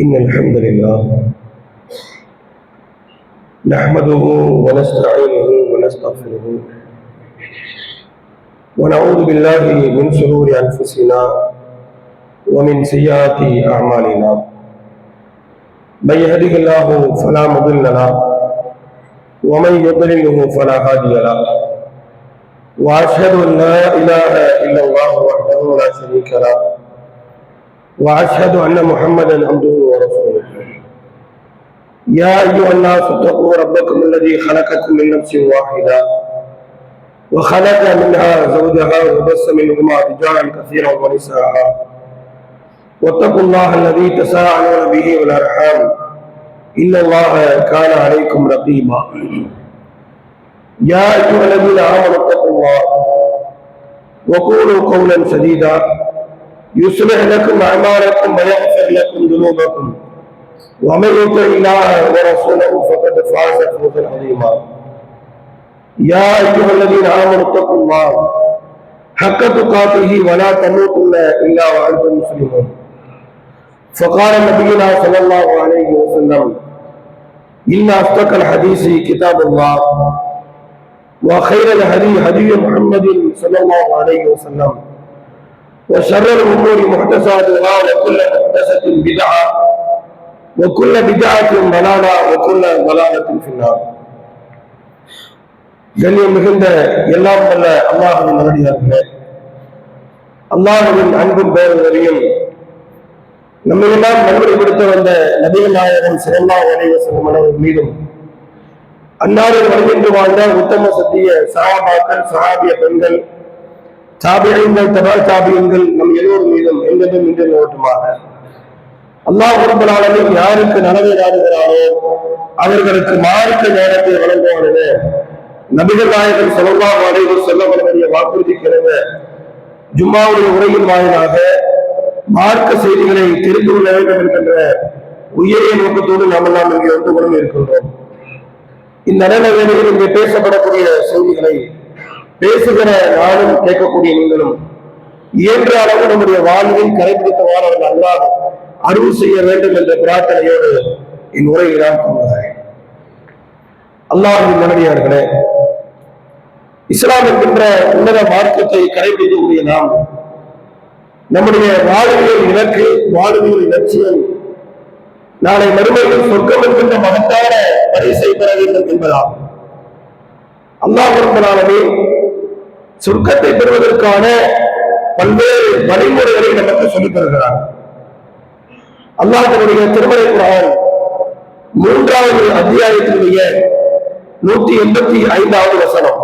إن الحمد لله نحمده ونستعينه ونستغفره ونعوذ بالله من شرور أنفسنا ومن سيئات أعمالنا. من يهده الله فلا مضل له ومن يضلله فلا هادي له. وأشهد أن لا إله إلا الله وحده لا شريك له وأشهد أن محمدا عبده ورسوله. يا أيها الناس اتقوا ربكم الذي خلقكم من نفس واحدة وخلق منها زوجها وبث منهما رجالا كثيرا ونساء واتقوا الله الذي تساءلون به والأرحام إن الله كان عليكم رقيبا. يا أيها الذين آمنوا اتقوا الله وقولوا قولا سديدا يصلح لكم أعمالكم ويغفر لكم ذنوبكم ومن يطع الله ورسوله فقد فاز فوزا عظيما. يا أيها الذين آمنوا اتقوا الله حق تقاته ولا تموتن إلا وأنتم مسلمون. فقال نبينا صلى الله عليه وسلم إن أصدق الحديث كتاب الله وخير الهدي هدي محمد صلى الله عليه وسلم وشر الأمور محدثاتها وكل محدثة بدعة وكل بدعة ضلالة وكل ضلالة في النار. கண்ணியம் மிகுந்த எல்லாம் வல்ல அல்லாஹ்வின் நல்லடியார்களே, அல்லாஹ்வின் அன்பும் பேரன்பையும் நம்மையெல்லாம் நல்வழிப்படுத்த வந்த நபிகள் நாயகம் ஸல்லல்லாஹு அலைஹி வஸல்லம் அவர்கள் மீதும் அன்னாரில் வருகின்ற வாழ்ந்த உத்தம சத்திய சஹாபாக்கள், சஹாபிய பெண்கள், தாபிஈன்கள், தபா தாபிஈன்கள் நம் எல்லோரும் மீதும் எங்கெங்கும் இன்று ஓட்டுமாக. அல்லாஹ் ரப்பல் ஆலமீன் யாருக்கு நலவை நாடுகிறாரோ அவர்களுக்கு மார்க்க நேரத்தை வழங்குவானே நபிகள் நாயகம் ஸல்லல்லாஹு அலைஹி வஸல்லம் அவர்களுடைய வாக்குறுதிக்கிறவ ஜும்மாவுடைய உரையின் வாயிலாக மார்க்க செய்திகளை தெரிந்து கொள்ள வேண்டும் என்கின்ற உயரிய நோக்கத்தோடு நாம் எல்லாம் இங்கே வந்து கொண்டு இருக்கின்றோம். இந்த நல்ல வேளையில் இங்கே பேசப்படக்கூடிய செய்திகளை பேசுகிற நானும் கேட்கக்கூடிய நீங்களும் இயன்ற அளவு நம்முடைய வாழ்வில் கடைபிடித்தவாறு அவர்கள் அல்லாஹ் அருள் செய்ய வேண்டும் என்ற பிரார்த்தனையோடு என் உரையை நான் கூறுகிறேன். அல்லாஹ்வின் நல்லடியார்களே, இஸ்லாம் என்கின்ற உன்னத மார்க்கத்தை கடைபிடிக்கக்கூடிய நாம் நம்முடைய வாழ்வியல் இலக்கு, வாழ்வியல் இலட்சியம் நாளை மறுமையில் சொர்க்கம் என்கின்ற மகத்தான பரிசை பெற வேண்டும் என்பதாகும். அல்லாஹ் ரப்பல் ஆலமீன் சொர்க்கத்தை பெறுவதற்கான பல்வேறு வழிமுறைகளை நமக்கு சொல்லித் தருகிறார். அல்லாஹ் தன்னுடைய திருமறை குர்ஆன் 3வது அத்தியாயத்தினுடைய 185வது வசனம்.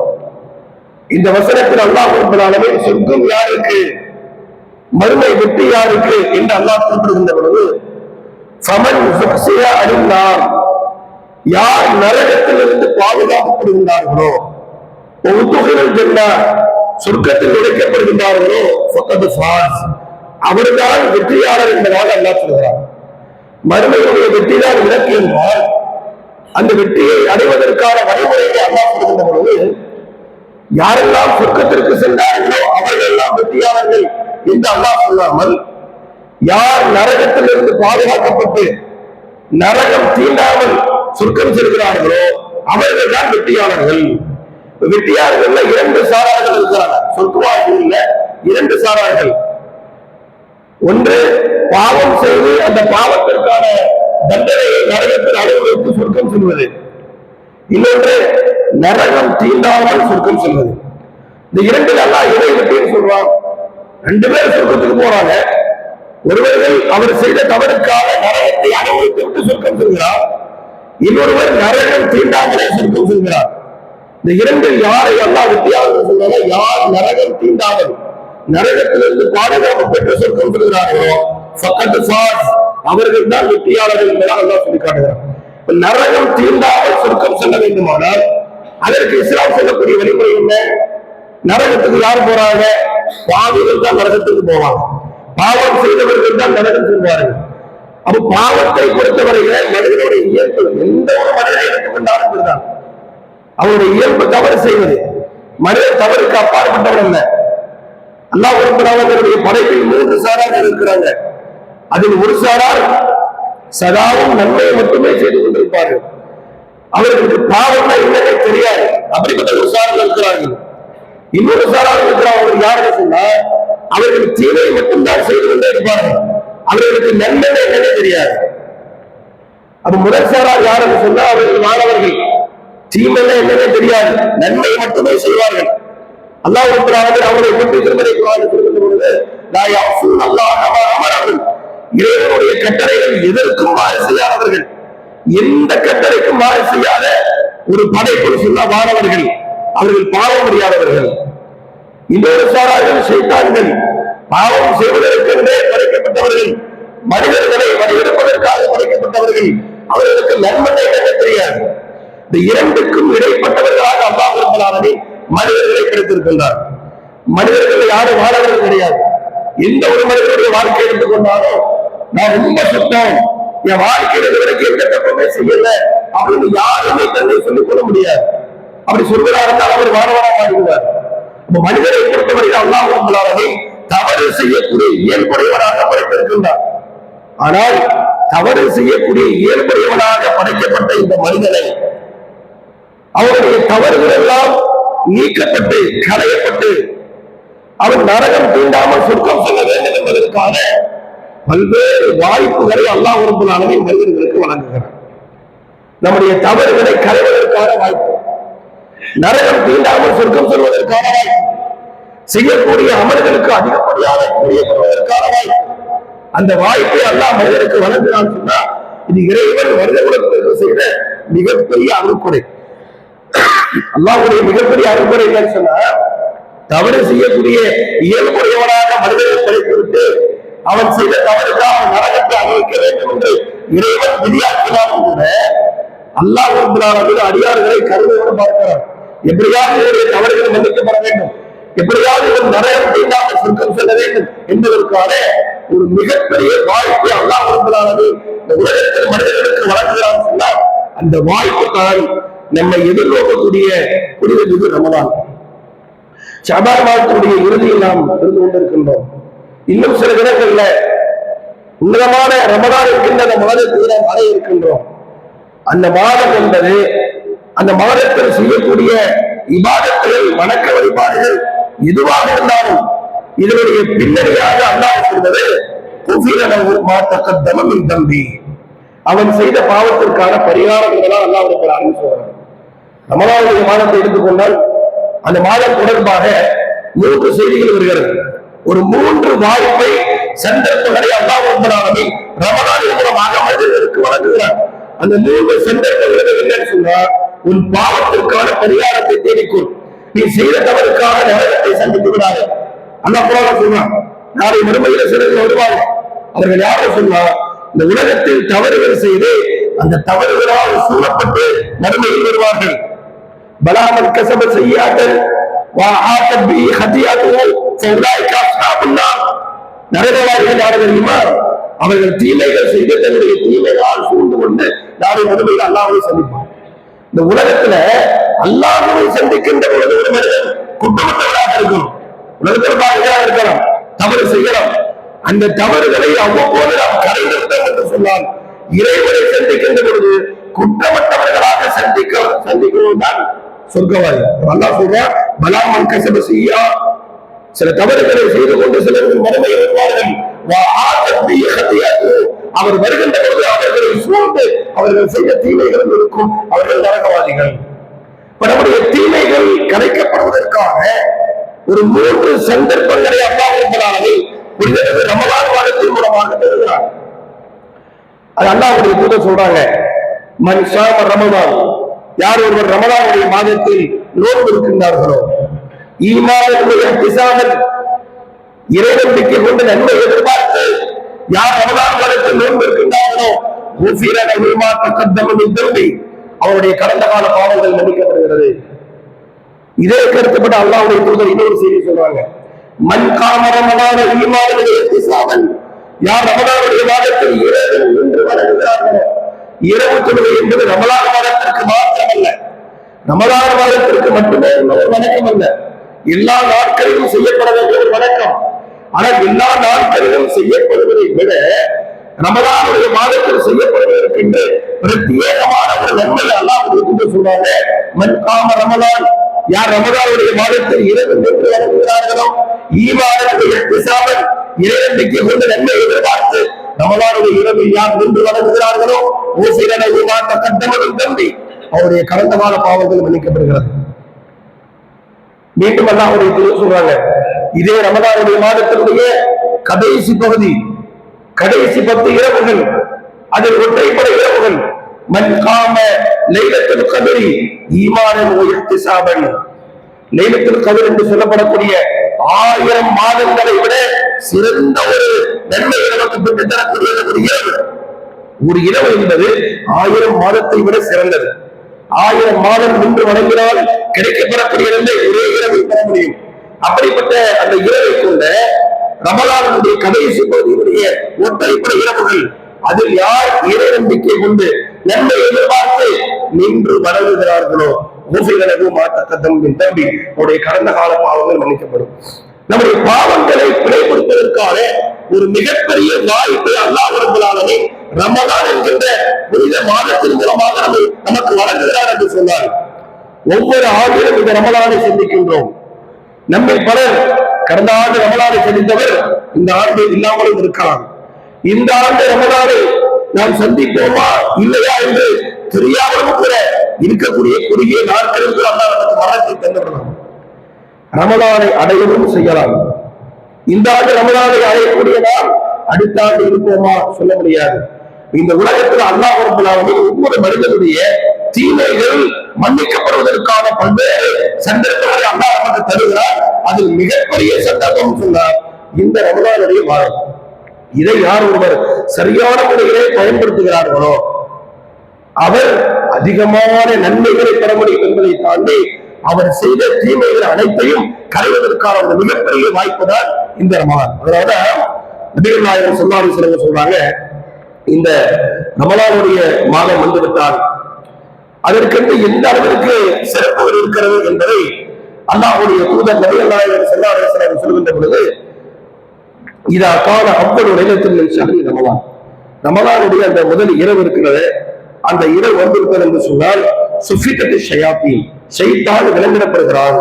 இந்த வசனத்தில் அல்லாஹ் ரப்பல் ஆலமீன் சொர்க்கம் யாருக்கு, மறுமை வெற்றி யாருக்கு என்று அல்லாஹ் குறிப்பிடுகின்ற பொழுது ஃபமன் ஸுஹ்ஸிய அனின் நார், யார் நரகத்திலிருந்து பாதுகாக்கப்படுகின்றார்களோ, உதுகிலல் ஜன்னah, சொர்க்கத்தில் நுழைக்கப்படுகின்றார்களோ, ஃபகத் ஃபாஸ், அவர்தான் வெற்றியாளர் என்பதாக அல்லாஹ் சொல்கிறார். மறுமையுடைய வெற்றிதான் இலக்கு என்றால் அந்த வெற்றியை அடைவதற்கான வழிமுறையை அல்லாஹ் சொல்கின்ற பொழுது யாரெல்லாம் சொர்க்கத்திற்கு சென்றார்களோ அவர்கள் எல்லாம் வெற்றியாளர்கள் என்று அல்லாஹ் சொல்லாமல், யார் நரகத்திலிருந்து பாதுகாக்கப்பட்டு நரகம் தீண்டாமல் சொர்க்கம் செல்கிறார்களோ அவர்கள் தான் வெற்றியாளர்கள். வெற்றியாளர்கள் 2 சாரார்கள் இருக்கிறார்கள். சொர்க்கவாசியில் 2 சாரார்கள். ஒன்று பாவம் செய்து அந்த பாவத்திற்கான தண்டனையை நரகத்தில் அடைவதற்கு சொர்க்கம் செல்வது, இன்னொன்று நரகம் தீண்டாமல் சொர்க்கம் செல்வது. இந்த 2 அல்லாஹ் எதை வெற்றின்னு சொல்றான்? 2 பேர் சொர்க்கத்துக்கு போறாங்க. ஒருவர்கள் அவர் செய்த தவறுக்காக நரகத்தை அனுபவித்து விட்டு சொர்க்கம் செல்கிறார், இன்னொருவர் நரகம் தீண்டாமலே சொர்க்கம் செல்கிறார். இந்த 2 யாரை அல்லாஹ் வித்தியாசம் சொல்றாங்க? யார் நரகம் தீண்டாமல் நரகத்திலிருந்து பாதுகாப்பு பெற்று சொர்க்கம் செல்கிறார்களோ ஃபகத் ஃபாஸ், அவர்கள் தான் வெற்றியாளர்கள் என்பதாக அல்லாஹ் சொல்லி காட்டுகிறார். நரகம் தீண்டாமல் சொர்க்கம் செல்ல வேண்டுமானால் அதற்கு இஸ்லாம் சொல்லக்கூடிய வழிமுறை என்ன? நரகத்துக்கு யார் போறாங்க? பாவிகள் தான் நரகத்துக்கு போவாங்க. பாவம் செய்தவர்கள் தான் நரகம் செல்வார்கள். அப்ப பாவத்தை பொறுத்தவரையில மனிதனுடைய இயல்பு, எந்த ஒரு மனிதனை எடுத்துக்கொண்டாலும் இருந்தான் அவருடைய இயல்பு தவறு செய்வது. மனிதன் தவறுக்கு அப்பாற்பட்டவன் அல்ல. அல்லாஹ் ரப்பல் ஆலமீனுடைய படைப்பில் 3 சாரார் இருக்கிறாங்க. அதில் ஒரு சாரார் சதாவும் நன்மையை மட்டுமே செய்து கொண்டிருப்பார்கள். அவர்களுக்கு பாவம்னா என்னன்னே தெரியாது. அப்படிப்பட்ட ஒரு சாரர்கள் இருக்கிறார்கள். இன்னொரு சாரார்கள் இருக்கிறார்கள். யாருன்னு சொன்னா அவர்கள் தீமையை மட்டும்தான் செய்து கொண்டே இருப்பார்கள். அவர்களுக்கு நன்மை என்னன்னே தெரியாது. அது முதல் சாரார் யாருன்னு சொன்னா அவர்கள் மாணவர்கள். தீமைன்னா என்னன்னே தெரியாது, நன்மையை மட்டுமே செய்வார்கள். அல்லாஹ் அவர்களை பற்றி திருமலை சொல்கின்ற பொழுது இறைவனுடைய கட்டளைகள் எதற்கும் மாறு செய்யாதவர்கள், எந்த கட்டளைக்கும் மாறு செய்யாத ஒரு படைப்பு சொல்ல மாணவர்கள். அவர்கள் பாவம் முடியாதவர்கள். இன்னொரு சாரார்கள் சைத்தான்கள், பாவம் செய்வதற்கென்றே படைக்கப்பட்டவர்கள், மனிதர்களை வழிபடுவதற்காக படைக்கப்பட்டவர்கள். அவர்களுக்கு நன்மை என்ன தெரியாது. இந்த இரண்டுக்கும் இடைப்பட்டவர்களாக அல்லாஹ் ரப்பல் ஆலமீன் மனிதர்களை கிடைத்திருக்கின்றார். மனிதர்கள் யாரும் வாழவர்கள் கிடையாது. எந்த ஒரு மனிதனுடைய வாழ்க்கை எடுத்துக்கொண்டாலும் நான் ரொம்ப சுத்தம், என் வாழ்க்கையில் வரைக்கும் எந்த தப்புமே செய்யல அப்படின்னு யாருமே தன்னை சொல்லிக் கொள்ள முடியாது. அப்படி சொல்கிறார் என்றால் அவர் வாழவராக மாறிவிடுவார். மனிதரை பொறுத்தவரையில் அல்லாஹ் ரப்பல் ஆலமீன் தவறு செய்யக்கூடிய இயல்புடையவராக படைத்திருக்கின்றார். ஆனால் தவறு செய்யக்கூடிய இயல்புடையவனாக படைக்கப்பட்ட இந்த மனிதனை அவருடைய தவறுகள் எல்லாம் நீக்கப்பட்டு களையப்பட்டு அவன் நரகம் தீண்டாமல் சொர்க்கம் செல்ல வேண்டும் என்பதற்கான பல்வேறு வாய்ப்புகளை அல்லாஹ் ரப்பல் ஆலமீன் மனிதர்களுக்கு வழங்குகிறார். நம்முடைய தவறுகளை களைவதற்கான வாய்ப்பு, நரகம் தீண்டாமல் சொர்க்கம் செல்வதற்கான வாய்ப்பு, செய்யக்கூடிய அமல்களுக்கு அதிகப்படியாக கூடியதற்கான வாய்ப்பு. அந்த வாய்ப்பை அல்லாஹ் மனிதனுக்கு வழங்கினான் சொன்னா இது இறைவன் மனித குலத்திற்கு செய்த மிகப்பெரிய அருள்கொடை. அல்லாஹ்வுடைய மிகப்பெரிய அருள்கொடை என்னன்னு சொன்னா, தவறு செய்யக்கூடிய இயல்புடையவனாக மனிதனை படைத்துவிட்டு அவன் செய்த தவறுக்காக நரகத்தை அனுபவிக்க வேண்டும் என்று இறைவன் விதியாக்கினாலும் கூட அல்லாஹ் ரப்பல் ஆலமீன் அடியார்களை கருணையோடு பார்க்கிறார். எப்படியாவது இவருடைய தவறுகள் மன்னிக்கப்பட வேண்டும், எப்படியாவது இவன் நரகம் தீண்டாமல் சொர்க்கம் செல்ல வேண்டும் என்பதற்கான ஒரு மிகப்பெரிய வாய்ப்பை அல்லாஹ் ரப்பல் ஆலமீன் இந்த உலகத்தில் மனிதர்களுக்கு வழங்குகிறான் சொன்னால் அந்த வாய்ப்பு தான் நம்மை எதிர்நோக்கக்கூடிய புனித ரமலான். ஷஅபான் மாதத்துடைய இறுதியில் நாம் இருந்து கொண்டிருக்கின்றோம். இன்னும் சில தினங்கள்ல உன்னதமான ரமலான் இருக்கின்ற அந்த மாதத்தில் நாம் அடைய இருக்கின்றோம். அந்த மாதம் என்பது அந்த மாதத்தில் செய்யக்கூடிய இபாதத்துகள், வணக்க வழிபாடுகள் எதுவாக இருந்தாலும் இதனுடைய பின்னணியாக அல்லாஹ் சொல்வது தம்பி அவன் செய்த பாவத்திற்கான பரிகாரம் என்பதால் அல்லாஹ் ரப்பல் ஆலமீன் சொல்றான். ரமலானுடைய மாதத்தை எடுத்துக்கொண்டால் அந்த மாதம் தொடர்பாக 3 செய்திகள் வருகிறது. ஒரு 3 வாய்ப்பை சந்தர்ப்பங்களை அல்லாஹ் ரப்பல் ஆலமீன் ரமலானின் மூலமாக மனிதர்களுக்கு வழங்குகிறார். அந்த 3 சந்தர்ப்பங்கள் என்னன்னு சொன்னா, உன் பாவத்திற்கான பரிகாரத்தை தேடிக்கொள், நீ செய்த தவறுக்காக நரகத்தை சந்தித்து விடாது. அல்லாஹ் குர்ஆன்ல சொல்றான், நாளை மறுமையில சிலர் வருவாங்க. அவர்கள் யாரும் சொன்னா, இந்த உலகத்தில் தவறுகள் செய்து அந்த தவறுகளால் சூழப்பட்டு மறுமையில் வருவார்கள். பலாமன் கசப செய்யாதல் நரகவாதிகள் யார் தெரியுமா? அவர்கள் தீமைகள் செய்து தன்னுடைய தீமைகளால் சூழ்ந்து கொண்டு நாளை மறுமையில் அல்லாஹ்வை சந்திப்பார். இந்த உலகத்துல அல்லாஹ்வை சந்திக்கின்ற பொழுது ஒரு மனிதன் குற்றமற்றவராக இருக்கணும். உலகத்தில் பாருங்களாக இருக்கலாம், தவறு செய்யலாம். அந்த தவறுகளை அவ்வப்போது நாம் கரைந்திருந்தோம் என்று சொன்னால் இறைவனை சந்திக்கின்ற பொழுது குற்றமற்றவர்களாக சந்திக்கிறோம் தான் சொர்க்கவாதி. அல்லாஹ் சொல்றான், பலாமன் கசப செய்யா, சில தவறுகளை செய்து கொண்டு சிலருக்கு மறுமை வருவார்கள். அவர் வருகின்ற பொழுது அவர்களை சூழ்ந்து அவர்கள் செய்த தீமைகள் இருக்கும், அவர்கள் நரகவாதிகள். நம்முடைய தீமைகள் கரைக்கப்படுவதற்காக ஒரு 3 சந்தர்ப்பங்களை அல்லாஹ் ரப்பல் ஆலமீன் ரமலான் மாதத்தின் மூலமாக தருகிறார். அது அல்லாஹ்வுடைய தூதர் சொல்றாங்க, மன் ஸாம ரமலான், யார் ஒருவர் ரமலானுடைய மாதத்தில் நோன்பு இருக்கின்றார்களோ, ஈமானுடைய இஹ்திசாபன், இறை நம்பிக்கை கொண்டு நன்மை எதிர்பார்த்து யார் ரமலான் மாதத்தில் நோன்பு இருக்கின்றார்களோ, குஃபிர லஹு மா தகத்தம மின் தம்பி, அவருடைய கடந்த கால பாவங்கள் மன்னிக்கப்படுகிறது. இதே கருத்துப்பட்ட அல்லாஹ்வுடைய தூதர் இன்னொரு செய்தி சொல்றாங்க, மன் காம ரமலான ஈமானுடைய இஹ்திசாபன், யார் ரமலானுடைய மாதத்தில் இரவு நின்று வணங்குகிறார்களோ, இரவு தொழுகை என்பது ரமலான் மாதத்திற்கு மாத்திரமல்ல, ரமலான் மாதத்திற்கு மட்டுமே ஒரு வணக்கம் அல்ல, எல்லா நாட்களிலும் செய்யப்பட வேண்டிய ஒரு வணக்கம். ஆனால் எல்லா நாட்களிலும் செய்யப்படுவதை விட ரமலானுடைய மாதத்தில் செய்யப்படுவதற்கு பிரத்யேகமான ஒரு நன்மை அல்லாஹ் சொல்றாங்க. மன் காம ரமலான், யார் ரமலானுடைய மாதத்தில் இரவு நின்று வணங்குகிறார்களோ, ஈமானுடைய இஹ்திசாபன், இறைநம்பிக்கை கொண்டு நன்மை எதிர்பார்த்து ரமலானுடைய இரவில் யார் நின்று வணங்குகிறார்களோ, ஊஃபிரலஹு மா தகத்தம மின் தம்பி, அவருடைய கடந்த கால பாவங்கள் மன்னிக்கப்படுகிறது. மீண்டும் அல்லாஹ்வுடைய தூதர் சொல்றாங்க, இதே ரமலானுடைய மாதத்தினுடைய கடைசி பகுதி, கடைசி 10 இரவுகள், அதில் ஒற்றைப்படை இரவுகள், மன் காம லைலத்துல் கத்ரி ஈமானன் வ இஹ்திசாபன், லைலத்துல் கத்ர் என்று சொல்லப்படக்கூடிய 1000 மாதங்களை விட சிறந்த ஒரு நன்மை நமக்கு பெற்றுத் தரக்கூடிய ஒரு இரவு என்பது 1000 மாதத்தை விட சிறந்தது. 1000 மாதம் நின்று வணங்கினால் கிடைக்கப்படக்கூடிய நன்மை ஒரே இரவில் பெற முடியும். அப்படிப்பட்ட அந்த இரவை கொண்ட ரமலானுடைய கடைசி பகுதியுடைய ஒற்றைப்படை இரவுகள், அதில் யார் இறை நம்பிக்கை கொண்டு நன்மை எதிர்பார்த்து நின்று வணங்குகிறார்களோ, தம்பி அவருடைய கடந்த கால பாவங்கள் மன்னிக்கப்படும். நம்முடைய பாவங்களை பிழைப்படுத்துவதற்கான ஒரு மிகப்பெரிய வாய்ப்பை அல்லாஹ் ரப்பல் ஆலமீன் ரமலான் என்கின்ற புனித மாதத்தின் மூலமாக நமக்கு வழங்குகிறார் என்று சொன்னார். ஒவ்வொரு ஆண்டிலும் இந்த ரமலானை சந்திக்கின்றோம். நம்மை பலர் கடந்த ஆண்டு ரமலானை சந்தித்தவர் இந்த ஆண்டு இல்லாமலும் இருக்கலாம். இந்த ஆண்டு ரமலானை நாம் சந்திப்போமா இல்லையா என்று தெரியாமலும் கூட இருக்கக்கூடிய குறுகிய நாட்களில் கூட அல்லாஹ் நமக்கு மரணத்தை தந்துவிடலாம். ரமலானை அடையவும் செய்யலாம். இந்த ஆண்டு ரமலானை அடையக்கூடிய நாம் அடுத்த ஆண்டு இருப்போமா சொல்ல முடியாது. இந்த உலகத்தில் அல்லாஹ் ரப்பல் ஆலமீன் ஒவ்வொரு மனிதனுடைய தீமைகள் மன்னிக்கப்படுவதற்கான பல்வேறு சந்தர்ப்பங்களை அல்லாஹ் நமக்கு தருகிறார். அதில் மிகப்பெரிய சந்தர்ப்பம் சொன்னார் இந்த ரமலானுடைய மாதம். இதை யார் ஒருவர் சரியான முறையிலே பயன்படுத்துகிறார்களோ அவர் அதிகமான நன்மைகளை பெற முடியும் என்பதை தாண்டி அவர் செய்த தீமைகள் அனைத்தையும் களைவதற்கான ஒரு மிகப்பெரிய வாய்ப்பு தான் இந்த ரமலான். அதனால நபிகள் நாயகம் ஸல்லல்லாஹு அலைஹி வஸல்லம் சொல்றாங்க, இந்த ரமலானுடைய மாதம் வந்துவிட்டால் அதற்கென்று எந்த அளவிற்கு சிறப்புகள் இருக்கிறது என்பதை அல்லாஹ்வுடைய தூதர் நபிகள் நாயகம் ஸல்லல்லாஹு அலைஹி வஸல்லம் சொல்கின்ற பொழுது, இதா கான அவ்வளவு லைலத்துல் மின் ஷஹ்ரி ரமலான், ரமலானுடைய அந்த முதல் இரவு இருக்கிறது, அந்த இரவு வந்திருக்கிறது என்று சொன்னால் சுஃபிகத்து ஷயாத்தீன், ஷைத்தான் விலங்கிடப்படுகிறான்,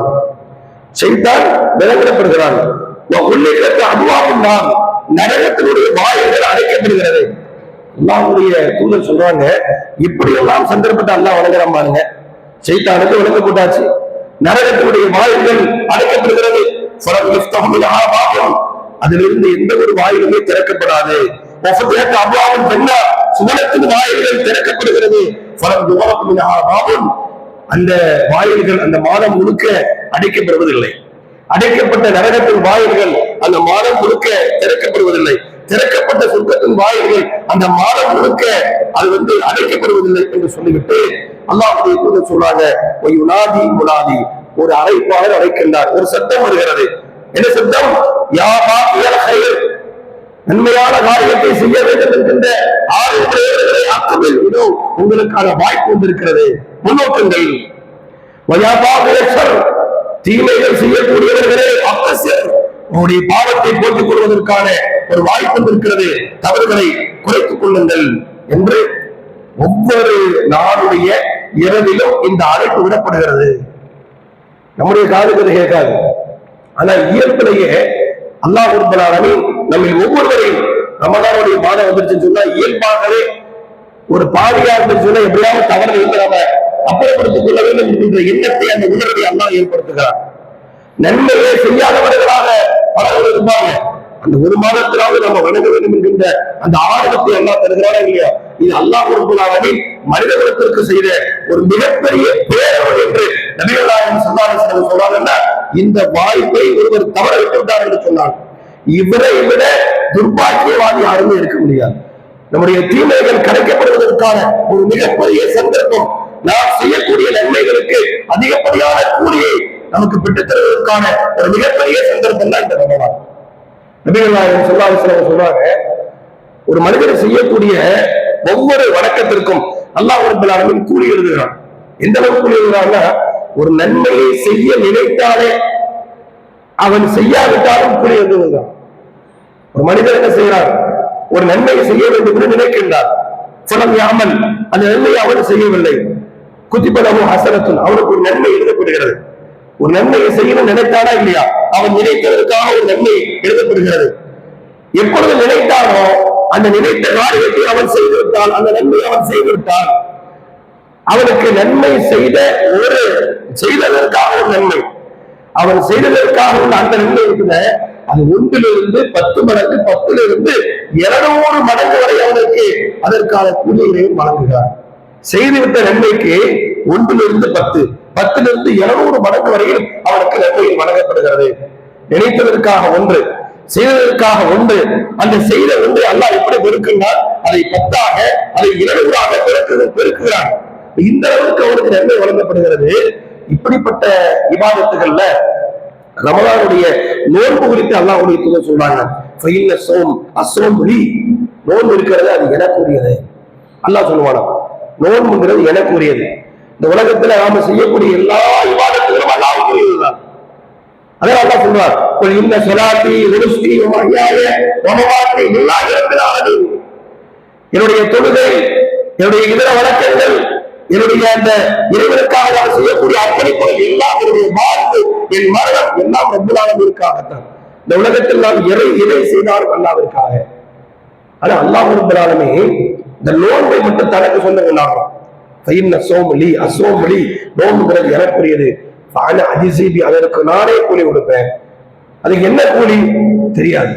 ஷைத்தான் விலங்கிடப்படுகிறான். உள்ளிட்ட அபுவாபுன் நார், நரகத்தினுடைய வாயில்கள் அடைக்கப்படுகிறது. அல்லாஹ்வுடைய தூதர் சொல்றாங்க, இப்படி எல்லாம் சந்தர்ப்பத்தை அல்லாஹ் வழங்குறான் பாருங்க. ஷைத்தானுக்கு விலங்கு போட்டாச்சு, நரகத்தினுடைய வாயில்கள் அடைக்கப்படுகிறது. அதிலிருந்து எந்த ஒரு வாயிலுமே திறக்கப்படாது. சுவனத்தின் வாயில்கள் திறக்கப்படுகிறது. அந்த வாயில்கள் அந்த மாதம் முழுக்க அடைக்கப்படுவதில்லை. அடைக்கப்பட்ட நரகத்தின் வாயில்கள் அந்த மாதம் முழுக்க திறக்கப்படுவதில்லை. திறக்கப்பட்ட சொர்க்கத்தின் வாயில்கள் அந்த மாதம் முழுக்க அது அடைக்கப்படுவதில்லை என்று சொல்லிவிட்டு அல்லாஹ்வுடைய தூதர் சொல்றாங்க, ஒரு அழைப்பாளர் அழைக்கின்றார். ஒரு சத்தம் வருகிறது. என்ன சத்தம்? யா பாக்கியல் கைர், நன்மையான காரியத்தை செய்ய வேண்டும் என்கின்ற ஆர்வமுடையவர்களை அக்கமில் இதோ உங்களுக்கான வாய்ப்பு வந்திருக்கிறது, முன்னோக்குங்கள். தீமைகள் செய்யக்கூடியவர்களே அக்கசர், உங்களுடைய பாவத்தை போட்டுக் கொள்வதற்கான ஒரு வாய்ப்பு வந்திருக்கிறது, தவறுகளை குறைத்துக் கொள்ளுங்கள் என்று ஒவ்வொரு நாளுடைய இரவிலும் இந்த அழைப்பு விடப்படுகிறது. நம்முடைய காதுக்கு கேட்காது. ஆனா இயற்கையிலேயே அல்லாஹ் ரப்பல் ஆலமீன் நம்ம ஒவ்வொருவரையும் ரமலானுடைய மாதம் வந்துருச்சுன்னு சொன்னா இயல்பாகவே ஒரு பாவியா இருந்து சொன்னா எப்படியாவது தவறு இருந்து நம்ம அப்புறப்படுத்திக் கொள்ள வேண்டும் என்கின்ற எண்ணத்தை அந்த உணர்வை அல்லாஹ் ஏற்படுத்துகிறார். நன்மையை செய்யாதவர்களாக பலர்கள் இருப்பாங்க. அந்த ஒரு மாதத்திலாவது நம்ம வணங்க வேண்டும் என்கின்ற அந்த ஆர்வத்தை அல்லாஹ் தருகிறாரா இல்லையா? இது அல்லாஹ் ரப்பல் ஆலமீன் மனிதர்களுக்கு செய்த ஒரு மிகப்பெரிய பேரவள் என்று நபிகள் நாயகம் ஸல்லல்லாஹு அலைஹி வஸல்லம் சொல்றாங்கன்னா, இந்த வாய்ப்பை ஒருவர் தவற விட்டு விட்டார் என்று சொன்னார். இவரை விட துர்பாக்கியவாதி யாருமே இருக்க முடியாது. நம்முடைய தீமைகள் கிடைக்கப்படுவதற்கான ஒரு மிகப்பெரிய சந்தர்ப்பம், நாம் செய்யக்கூடிய நன்மைகளுக்கு அதிகப்படியான கூலியை நமக்கு பெற்றுத் தருவதற்கான ஒரு மிகப்பெரிய சந்தர்ப்பம் தான் இந்த ரமலான். நபிகள் நாயகம் ஸல்லல்லாஹு அலைஹி வஸல்லம் சொல்றாங்க, ஒரு மனிதர் செய்யக்கூடிய ஒவ்வொரு வணக்கத்திற்கும் அல்லாஹ் ரப்பல் ஆலமீன் கூலி எழுதுகிறான். எந்த அளவுக்கு கூலி எழுதுகிறான்னா, ஒரு நன்மையை செய்ய நினைத்தாலே அவன் செய்யாவிட்டாலும் கூலி எழுதுகிறான். ஒரு மனிதர் என்ன செய்யறார்? ஒரு நன்மையை செய்ய வேண்டும் என்று நினைக்கின்றார். ஃபலம் யாமல், அந்த நன்மையை அவன் செய்யவில்லை. குத்திபலமும் ஹசனத்துன், அவனுக்கு ஒரு நன்மை எழுதப்படுகிறது. ஒரு நன்மையை செய்யணும் நினைத்தானா இல்லையா, அவன் நினைத்ததற்காக ஒரு நன்மை எழுதப்படுகிறது. எப்பொழுது நினைத்தானோ அந்த நினைத்த காரியத்தை அவன் செய்துவிட்டால், அந்த நன்மை அவன் செய்துவிட்டால், அவனுக்கு நன்மை செய்ததற்காக ஒரு நன்மை, அவன் செய்ததற்காக உள்ள அந்த நன்மை இருக்குத, அது 1 to 10 மடங்கு, 10 to 200 மடங்கு வரை அவனுக்கு அதற்கான கூலியையும் வழங்குகிறார். செய்துவிட்ட நன்மைக்கு 1 to 10, 10 to 200 மடங்கு வரையில் அவனுக்கு நன்மையில் வழங்கப்படுகிறது. நினைத்ததற்காக 1, செய்ததற்காக 1, அந்த செய்த 1 அல்லாஹ் எப்படி பெருக்கின்றான், அதை 10ஆக, அதை 200ஆக பெருக்குகிறான். இந்த அளவுக்கு அவனுக்கு நன்மை வழங்கப்படுகிறது. இப்படிப்பட்ட இபாதத்துகள்ல ரமலானுடைய நோன்பு குறித்து அல்லாஹ்வுடைய தூதர் சொல்றாங்க, நோன்பு இருக்கிறது அது எனக்குரியது. அல்லாஹ் சொல்லுவானா, நோன்புங்கிறது எனக்குரியது. இந்த உலகத்துல நாம செய்யக்கூடிய எல்லா இபாதத்துகளும் அல்லாஹ்வுடையதுதான். அதான் அல்லாஹ் சொல்றார், இன்ன ஸலாத்தி வ நுஸ்கி வ மஹ்யாய வ மமாத்தி லில்லாஹி ரப்பில் ஆலமீன். என்னுடைய தொழுகை, என்னுடைய இதர வணக்கங்கள், என்னுடைய அந்த இறைவனுக்காக நான் செய்யக்கூடிய அர்ப்பணிப்புகள் எல்லாம், என்னுடைய வாழ்வு, என் மரணம் எல்லாம் ரப்பல் ஆலமீனுக்காகத்தான். இந்த உலகத்தில் நாம் எதை செய்தாலும் அல்லாஹ்விற்காக. ஆனா அல்லாஹ் ரப்பல் ஆலமீன் இந்த நோன்பை மட்டும் தனக்கு சொன்ன கொண்டாடுறோம். நோன்புங்கிறது எனக்குரியது, அதற்கு நானே கூலி கொடுப்பேன். அதுக்கு என்ன கூலி தெரியாது,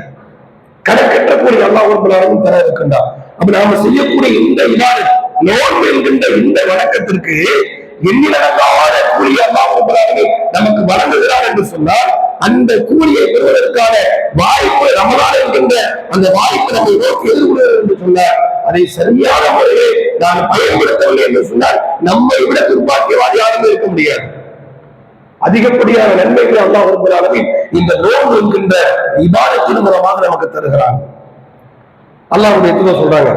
கணக்கற்ற கூலி அல்லாஹ் ரப்பல் ஆலமீன் தர இருக்கின்றார். அப்ப நாம செய்யக்கூடிய இந்த இபாதத், நோன்பு என்கின்ற இந்த வணக்கத்திற்கு எண்ணிலடங்காத கூலி அல்லாஹ் ரப்பல் ஆலமீன் நமக்கு வழங்குகிறார் என்று சொன்னால், அந்த கூலியை பெறுவதற்கான வாய்ப்பு ரமலான் என்கின்ற அந்த வாய்ப்பு நம்மை நோக்கி எதிர்கொள்கிறது என்று சொன்னார். அதை சரியான முறையில் நான் பயன்படுத்தவில்லை என்று சொன்னால் நம்மை விட துர்பாக்கியவாதி யாரும் இருக்க முடியாது. அதிகப்படியான நன்மைகளை அல்லாஹ் ரப்பல் ஆலமீன் இந்த நோன்பு என்கின்ற இபாதத்தின் மூலமாக நமக்கு தருகிறான். அல்லாஹ்வுடைய தூதர் சொல்றாங்க,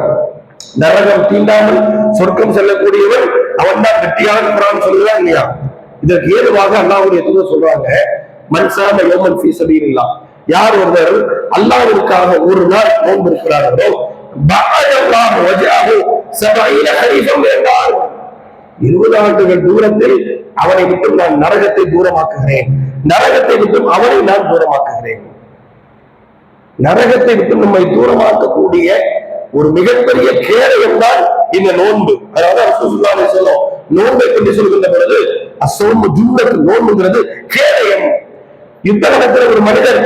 நரகம் தீண்டாமல் சொர்க்கம் செல்லக்கூடியவன் அவன் தான் வெற்றியாளன் சொல்லுறான் இல்லையா. இதற்கு ஏதுவாக அல்லாஹ்வுடைய தூதர் சொல்றாங்க, மன்சாம யௌமன் ஃபீ சபீலில்லாஹ், யார் ஒருவர் அல்லாஹ்விற்காக ஒரு நாள் நோன்பு இருக்கிறார்களோ, பஅதல்லாஹு வஜஹு 70 ஹரீஃபம் என்றார், 20 ஆண்டுகள் தூரத்தில் அவனை விட்டு நான் நரகத்தை தூரமாக்குகிறேன், நரகத்தை விட்டு அவனை நான் தூரமாக்குகிறேன். நரகத்தை விட்டு நம்மை தூரமாக்கக்கூடிய ஒரு மிகப்பெரிய கேடயம் தான் இந்த நோன்பு. அதாவது ரசூலுல்லாஹி ஸல்லல்லாஹு அலைஹி வஸல்லம் நோன்பை பற்றி சொல்கின்ற பொழுது, அஸ்ஸௌமு ஜுன்னத்து, நோன்புங்கிறது கேடயம். யுத்த காலத்தில் ஒரு மனிதர்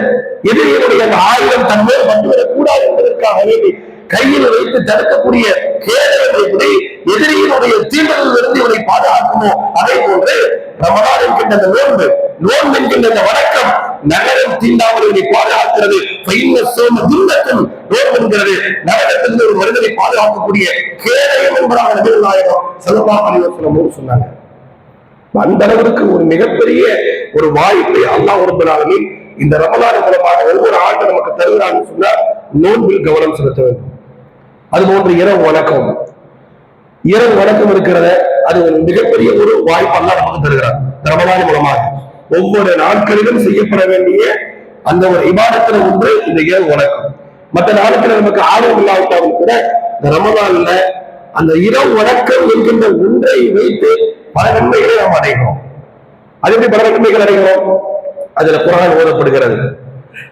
எதிரியினுடைய அந்த ஆயுதம் தன் மேல் வந்துவிடக் கூடாது என்பதற்காக வேண்டி கையில் வைத்து தடுக்கக்கூடிய கேடயம் எப்படி எதிரியினுடைய தீண்டலிலிருந்து இவனை பாதுகாக்குமோ, அதே போன்று ரமலான் என்கின்ற அந்த நோன்பு என்கின்ற அந்த வணக்கம் நரகம் தீண்டாமல் இவனை பாதுகாக்கிறது. நோன்பு என்கிறது நரகத்திலிருந்து ஒரு மனிதனை பாதுகாக்கக்கூடிய கேடயம் என்பதாக நபிகள் நாயகம் ஸல்லல்லாஹு அலைஹி வஸல்லம் சொன்னாங்க. அந்த அளவிற்கு ஒரு மிகப்பெரிய ஒரு வாய்ப்பை அல்லாஹ் ரப்பல் ஆலமீன் இந்த ரமலான் மூலமாக ஒவ்வொரு ஆண்டு நமக்கு தருகிறான்னு சொன்னால் நோன்பில் கவனம் செலுத்த வேண்டும். அதுபோன்று இரவு வணக்கம் இருக்கிறத, அது ஒரு மிகப்பெரிய ஒரு வாய்ப்பு அல்லாஹ் நமக்கு தருகிறார் ரமலான் மூலமாக. ஒவ்வொரு நாட்களிலும் செய்யப்பட வேண்டிய அந்த ஒரு இபாதத்துல ஒன்று இந்த இரவு வணக்கம். மற்ற நாட்களில் நமக்கு ஆர்வம் இல்லாவிட்டாலும் கூட இந்த ரமலான்ல அந்த இரவு வணக்கம் என்கின்ற ஒன்றை வைத்து பல நன்மைகளை நாம் அடைகிறோம். அது எப்படி பல நன்மைகள் அடைகிறோம்? அதுல குர்ஆன் ஓதப்படுகிறது,